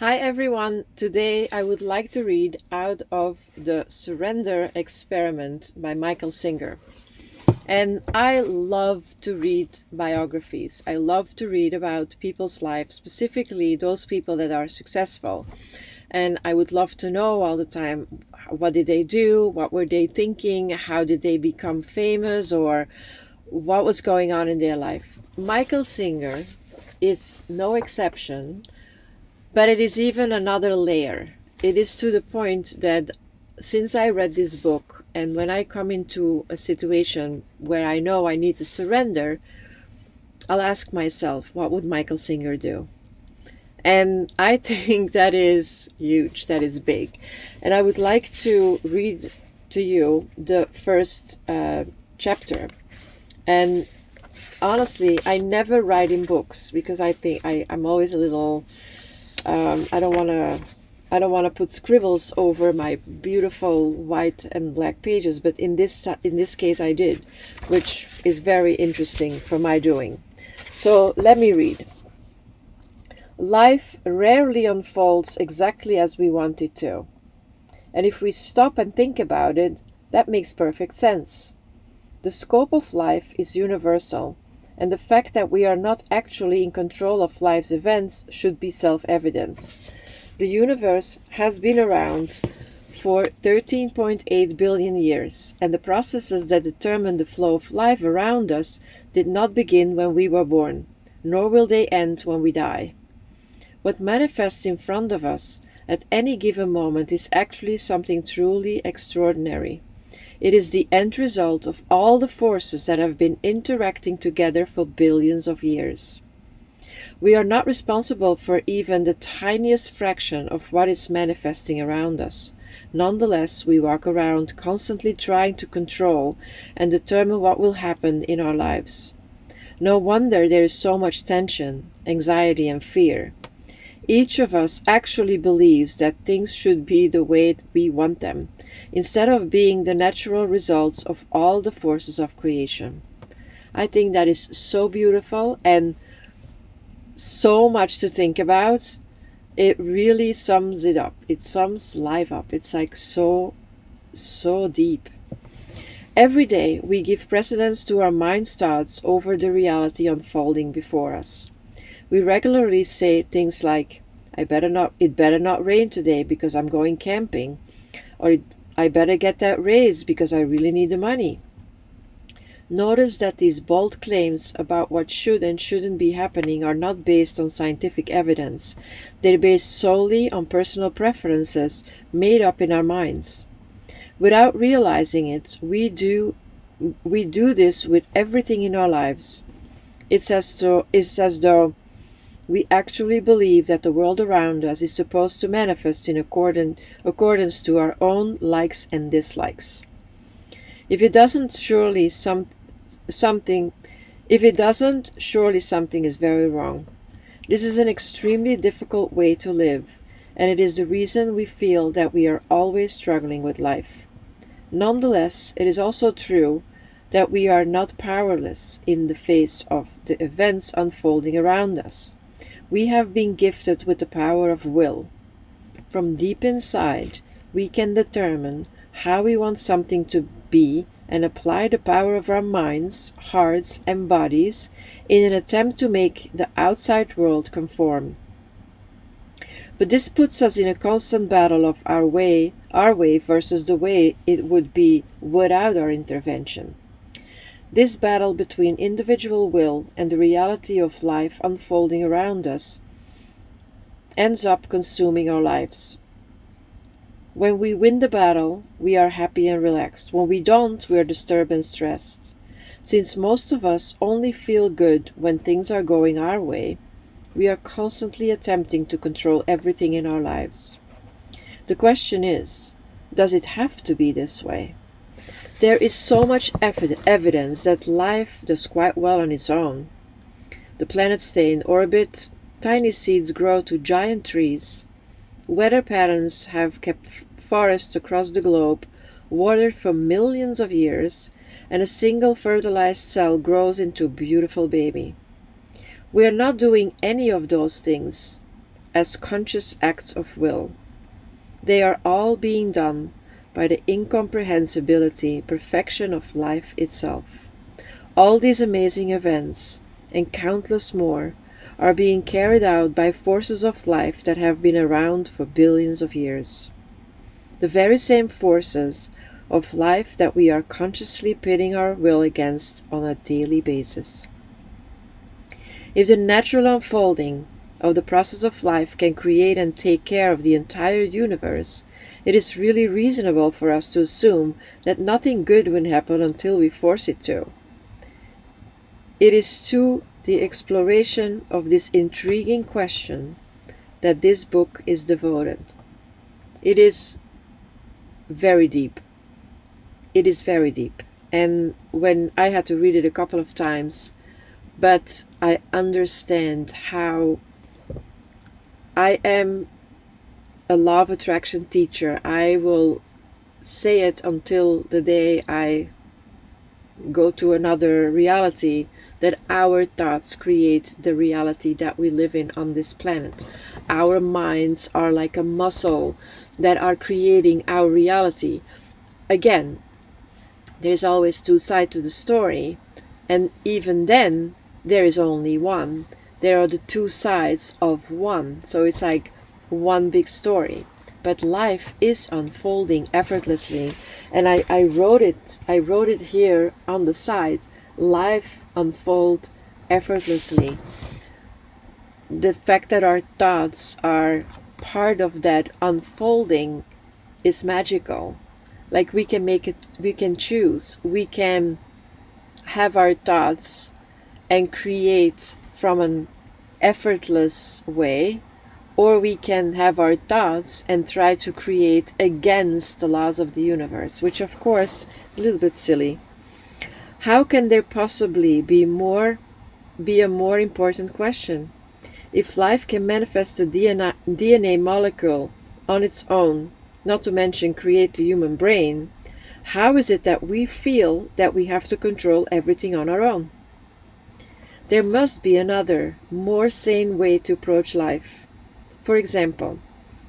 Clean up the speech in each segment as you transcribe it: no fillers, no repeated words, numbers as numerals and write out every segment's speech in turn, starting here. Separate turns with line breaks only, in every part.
Hi everyone, today I would like to read out of The Surrender Experiment by Michael Singer. And I love to read biographies. I love to read about people's lives, specifically those people that are successful. And I would love to know all the time, what did they do? What were they thinking? How did they become famous? Or what was going on in their life? Michael Singer is no exception. But it is even another layer. It is to the point that since I read this book, and when I come into a situation where I know I need to surrender, I'll ask myself, what would Michael Singer do? And I think that is huge, that is big. And I would like to read to you the first chapter. And honestly, I never write in books because I think I'm always a little I don't want to put scribbles over my beautiful white and black pages, but in this case I did, which is very interesting for my doing. So let me read. Life rarely unfolds exactly as we want it to. And if we stop and think about it, that makes perfect sense. The scope of life is universal, and the fact that we are not actually in control of life's events should be self-evident. The universe has been around for 13.8 billion years, and the processes that determine the flow of life around us did not begin when we were born, nor will they end when we die. What manifests in front of us at any given moment is actually something truly extraordinary. It is the end result of all the forces that have been interacting together for billions of years. We are not responsible for even the tiniest fraction of what is manifesting around us. Nonetheless, we walk around constantly trying to control and determine what will happen in our lives. No wonder there is so much tension, anxiety, and fear. Each of us actually believes that things should be the way we want them, instead of being the natural results of all the forces of creation. I think that is so beautiful and so much to think about. It really sums it up. It sums life up. It's like so deep. Every day we give precedence to our mind's thoughts over the reality unfolding before us. We regularly say things like, it better not rain today because I'm going camping, or I better get that raise because I really need the money. Notice that these bold claims about what should and shouldn't be happening are not based on scientific evidence. They're based solely on personal preferences made up in our minds. Without realizing it, we do this with everything in our lives. It's as though we actually believe that the world around us is supposed to manifest in accordance to our own likes and dislikes. If it doesn't, surely something is very wrong. This is an extremely difficult way to live, and it is the reason we feel that we are always struggling with life. Nonetheless, it is also true that we are not powerless in the face of the events unfolding around us. We have been gifted with the power of will. From deep inside, we can determine how we want something to be and apply the power of our minds, hearts, and bodies in an attempt to make the outside world conform. But this puts us in a constant battle of our way versus the way it would be without our intervention. This battle between individual will and the reality of life unfolding around us ends up consuming our lives. When we win the battle, we are happy and relaxed. When we don't, we are disturbed and stressed. Since most of us only feel good when things are going our way, we are constantly attempting to control everything in our lives. The question is, does it have to be this way? There is so much evidence that life does quite well on its own. The planets stay in orbit, tiny seeds grow to giant trees, weather patterns have kept forests across the globe watered for millions of years, and a single fertilized cell grows into a beautiful baby. We are not doing any of those things as conscious acts of will. They are all being done by the incomprehensibility, perfection of life itself. All these amazing events, and countless more, are being carried out by forces of life that have been around for billions of years. The very same forces of life that we are consciously pitting our will against on a daily basis. If the natural unfolding of the process of life can create and take care of the entire universe, it is really reasonable for us to assume that nothing good will happen until we force it to. It is to the exploration of this intriguing question that this book is devoted. It is very deep. It is very deep. And when I had to read it a couple of times, but I understand how I am a law of attraction teacher. I will say it until the day I go to another reality, that our thoughts create the reality that we live in on this planet. Our minds are like a muscle that are creating our reality. Again, there's always two sides to the story, and even then there is only one. There are the two sides of one, so it's like one big story. But life is unfolding effortlessly, and I wrote it here on the side. Life unfold effortlessly. The fact that our thoughts are part of that unfolding is magical. Like we can make it, we can choose, we can have our thoughts and create from an effortless way, or we can have our thoughts and try to create against the laws of the universe, which of course is a little bit silly. How can there possibly be a more important question? If life can manifest a DNA molecule on its own, not to mention create the human brain, how is it that we feel that we have to control everything on our own? There must be another, more sane way to approach life. For example,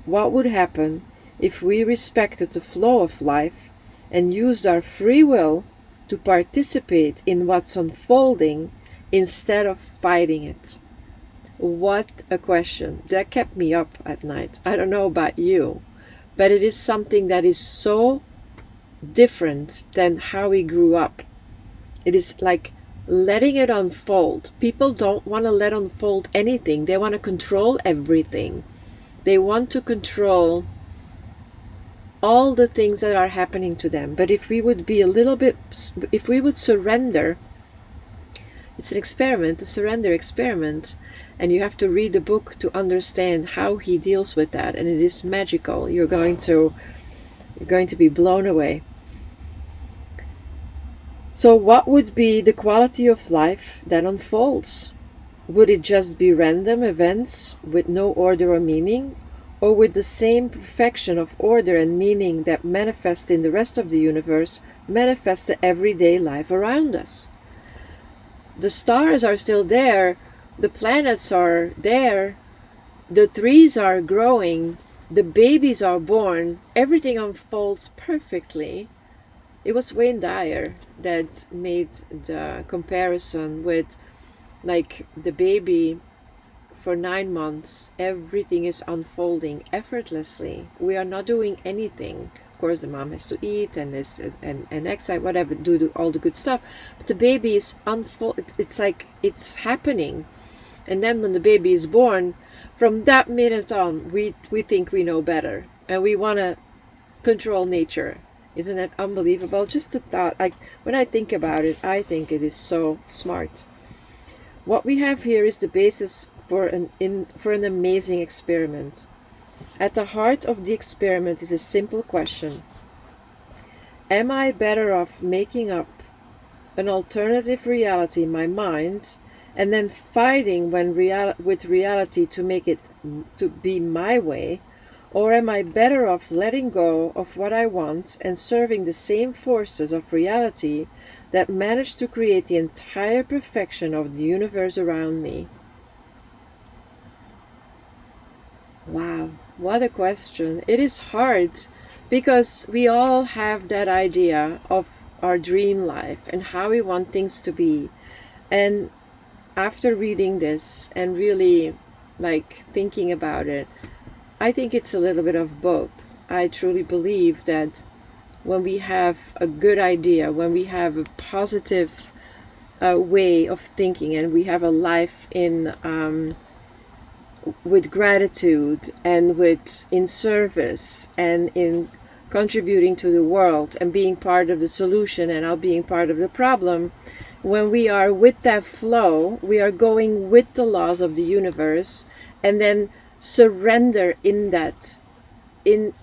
what would happen if we respected the flow of life and used our free will to participate in what's unfolding instead of fighting it? What a question. That kept me up at night. I don't know about you, but it is something that is so different than how we grew up. It is like letting it unfold. People don't want to let unfold anything. They want to control everything. They want to control all the things that are happening to them. But if we would be if we would surrender, it's an experiment, a surrender experiment, and you have to read the book to understand how he deals with that, and it is magical. You're going to be blown away. So what would be the quality of life that unfolds? Would it just be random events with no order or meaning? Or would the same perfection of order and meaning that manifests in the rest of the universe manifest the everyday life around us? The stars are still there, the planets are there, the trees are growing, the babies are born, everything unfolds perfectly. It was Wayne Dyer that made the comparison with like the baby for 9 months, everything is unfolding effortlessly. We are not doing anything. Of course, the mom has to eat and exercise, whatever, do all the good stuff. But the baby is it's like it's happening. And then when the baby is born, from that minute on, we think we know better, and we want to control nature. Isn't that unbelievable? Just the thought, when I think about it, I think it is so smart. What we have here is the basis for an amazing experiment. At the heart of the experiment is a simple question. Am I better off making up an alternative reality in my mind and then fighting with reality to make it to be my way? Or am I better off letting go of what I want and serving the same forces of reality that manage to create the entire perfection of the universe around me? Wow, what a question. It is hard because we all have that idea of our dream life and how we want things to be. And after reading this and really like thinking about it, I think it's a little bit of both. I truly believe that when we have a good idea, when we have a positive way of thinking, and we have a life in with gratitude and with in service and in contributing to the world and being part of the solution and not being part of the problem, when we are with that flow, we are going with the laws of the universe, and then surrender in that in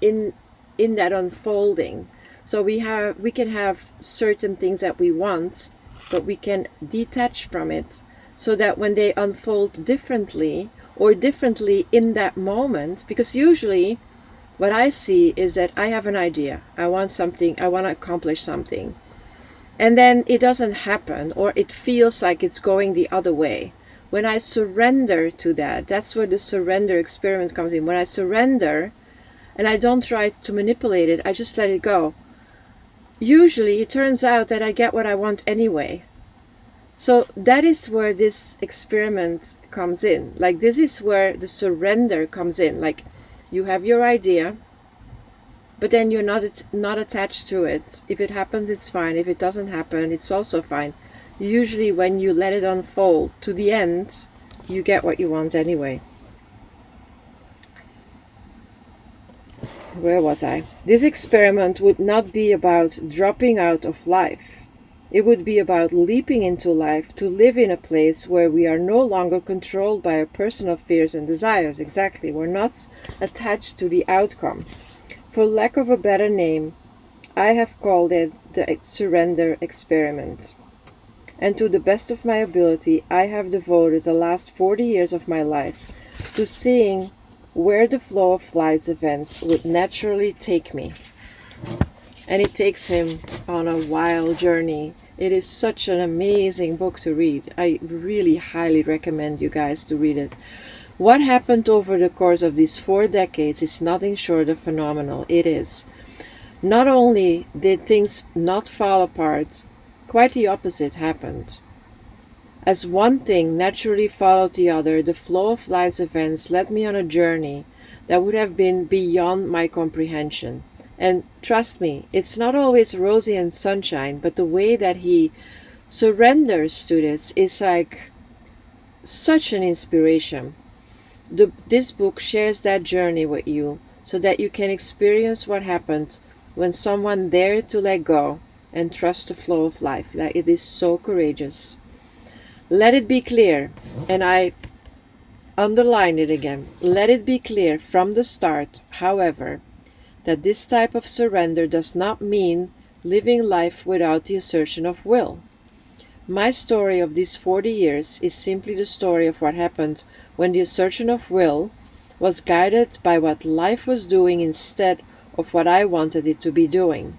that unfolding. So we can have certain things that we want, but we can detach from it so that when they unfold differently or differently in that moment, because usually what I see is that I have an idea, I want something, I want to accomplish something, and then it doesn't happen, or it feels like it's going the other way. When I surrender to that, that's where the surrender experiment comes in. When I surrender and I don't try to manipulate it, I just let it go. Usually it turns out that I get what I want anyway. So that is where this experiment comes in. Like, this is where the surrender comes in. Like, you have your idea, but then you're not attached to it. If it happens, it's fine. If it doesn't happen, it's also fine. Usually when you let it unfold to the end, you get what you want anyway. Where was I? This experiment would not be about dropping out of life. It would be about leaping into life to live in a place where we are no longer controlled by our personal fears and desires. Exactly. We're not attached to the outcome. For lack of a better name, I have called it the surrender experiment. And to the best of my ability, I have devoted the last 40 years of my life to seeing where the flow of life's events would naturally take me. And it takes him on a wild journey. It is such an amazing book to read. I really highly recommend you guys to read it. What happened over the course of these 4 decades is nothing short of phenomenal. It is. Not only did things not fall apart, quite the opposite happened. As one thing naturally followed the other, the flow of life's events led me on a journey that would have been beyond my comprehension. And trust me, it's not always rosy and sunshine, but the way that he surrenders to this is like such an inspiration. This book shares that journey with you so that you can experience what happened when someone dared to let go and trust the flow of life. Like, it is so courageous. Let it be clear, and I underline it again, let it be clear from the start, however, that this type of surrender does not mean living life without the assertion of will. My story of these 40 years is simply the story of what happened when the assertion of will was guided by what life was doing instead of what I wanted it to be doing.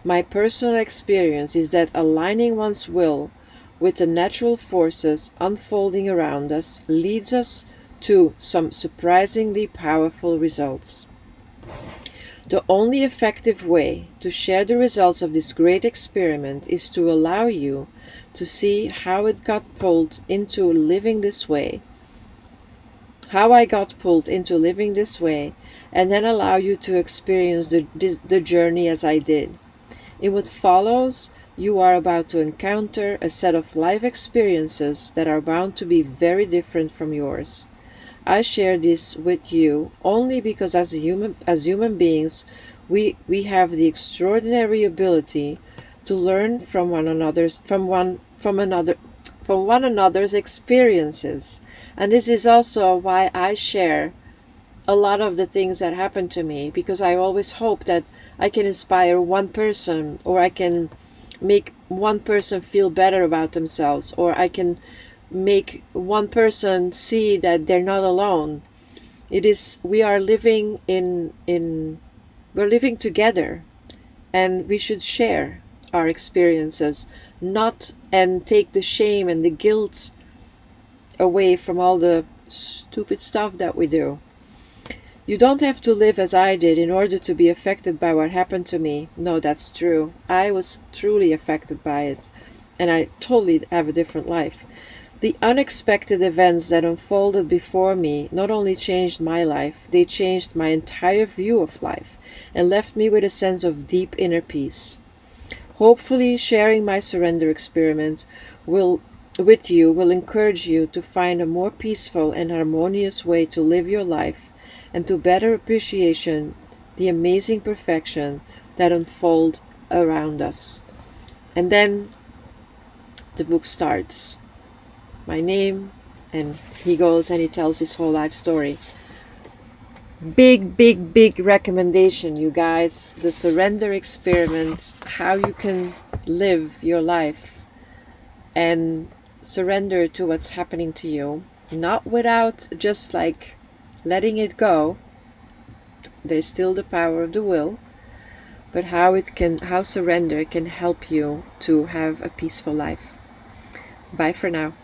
My personal experience is that aligning one's will with the natural forces unfolding around us leads us to some surprisingly powerful results. The only effective way to share the results of this great experiment is to allow you to see how it got pulled into living this way, how I got pulled into living this way, and then allow you to experience the journey as I did. In what follows, you are about to encounter a set of life experiences that are bound to be very different from yours. I share this with you only because as human beings, we have the extraordinary ability to learn from one another's experiences. And this is also why I share a lot of the things that happen to me, because I always hope that I can inspire one person, or I can make one person feel better about themselves, or I can make one person see that they're not alone. We are living we're living together, and we should share our experiences, not and take the shame and the guilt away from all the stupid stuff that we do. You don't have to live as I did in order to be affected by what happened to me. No, that's true. I was truly affected by it, and I totally have a different life. The unexpected events that unfolded before me not only changed my life, they changed my entire view of life and left me with a sense of deep inner peace. Hopefully, sharing my surrender experiment with you will encourage you to find a more peaceful and harmonious way to live your life and to better appreciation the amazing perfection that unfold around us. And then the book starts. My name, and he goes and he tells his whole life story. Big, big, big recommendation, you guys. The surrender experiment, how you can live your life and surrender to what's happening to you, not without just like letting it go. There's still the power of the will, but how surrender can help you to have a peaceful life. Bye for now.